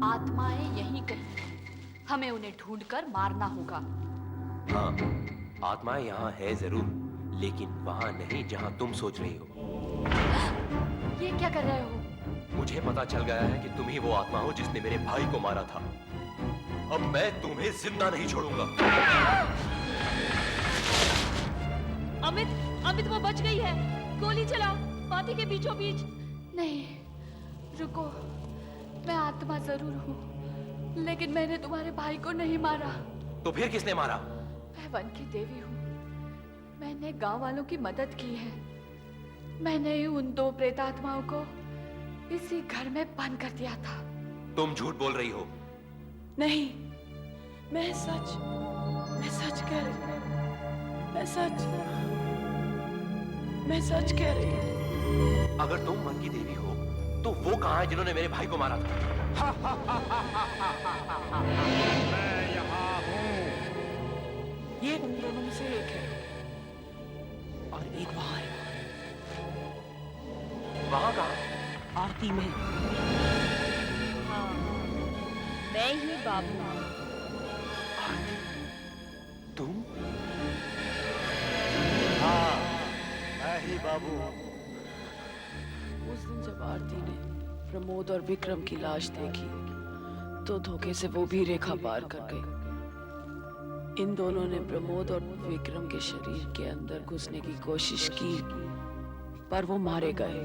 आत्माएं यहीं कहीं, हमें उन्हें ढूंढकर मारना होगा। हाँ, आत्माएं यहाँ है जरूर, लेकिन वहां नहीं जहां तुम सोच रही हो। ये क्या कर रहे हो? मुझे पता चल गया है कि तुम ही वो आत्मा हो जिसने मेरे भाई को मारा था। अब मैं तुम्हें जिंदा नहीं छोड़ूंगा। अमित, अमित वो बच गई है। गोली चला, पाती के बीचों बीच। नहीं, रुको। मैं आत्मा जरूर हूँ, लेकिन मैंने तुम्हारे भाई को नहीं मारा। तो फिर किसने मारा? मैं वन की देवी हूँ। मैंने गांव वालों की मदद की है। मैंने ही उन दो प्रेतात्माओं को इसी घर में बंद कर दिया था। तुम झूठ बोल रही हो। नहीं, मैं सच कह रही हूँ। मैं सच कह रही हूँ। अगर तुम वन की देवी हो, तो वो कहाँ है जिन्होंने मेरे भाई को मारा था? मैं यहाँ हूँ। ये उन दोनों में से एक है और एक वहां है। वहां कहाँ? आरती में। हाँ, मैं ही बाबू हूँ। तुम? हाँ, मैं ही बाबू हूँ। उस दिन जब आरती ने प्रमोद और विक्रम की लाश देखी तो धोखे से वो भी रेखा पार कर गई। इन दोनों ने प्रमोद और विक्रम के शरीर के अंदर घुसने की कोशिश की, पर वो मारे गए।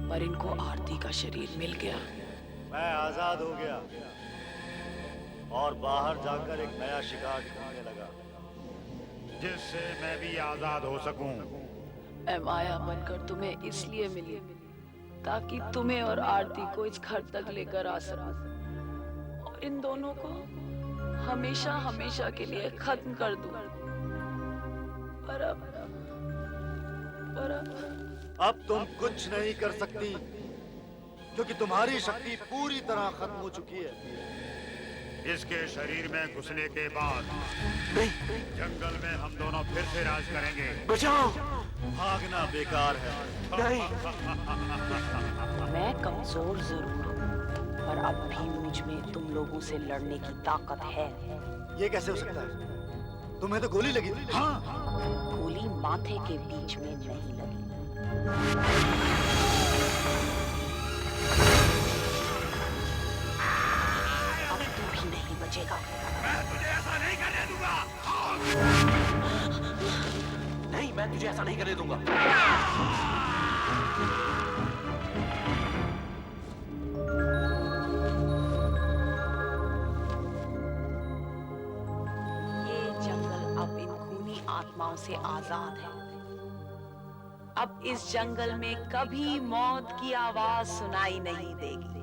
पर इनको आरती का शरीर मिल गया। मैं आजाद हो गया और बाहर जाकर एक नया शिकार ढूंढने लगा, जिससे मैं भी आजाद हो सकूं। मैं माया बनकर तुम्हें इसलिए मिली ताकि तुम्हें और आरती को इस घर तक लेकर आ सकूं और इन दोनों को हमेशा हमेशा के लिए खत्म कर दूं। पर अब तुम कुछ नहीं कर सकती, क्योंकि तुम्हारी शक्ति पूरी तरह खत्म हो चुकी है। इसके शरीर में घुसने के बाद जंगल में हम दोनों फिर से राज करेंगे। बचाओ! भागना बेकार है। मैं कमजोर जरूर हूँ, पर अब भी मुझ में तुम लोगों से लड़ने की ताकत है। ये कैसे हो सकता है? तुम्हें तो गोली लगी। हाँ। गोली माथे के बीच में नहीं लगी। अब तू भी नहीं बचेगा। मैं तुझे ऐसा नहीं करने दूंगा। नहीं, मैं तुझे ऐसा नहीं करने दूंगा। ये जंगल अब इन खूनी आत्माओं से आजाद है। अब इस जंगल में कभी मौत की आवाज सुनाई नहीं देगी।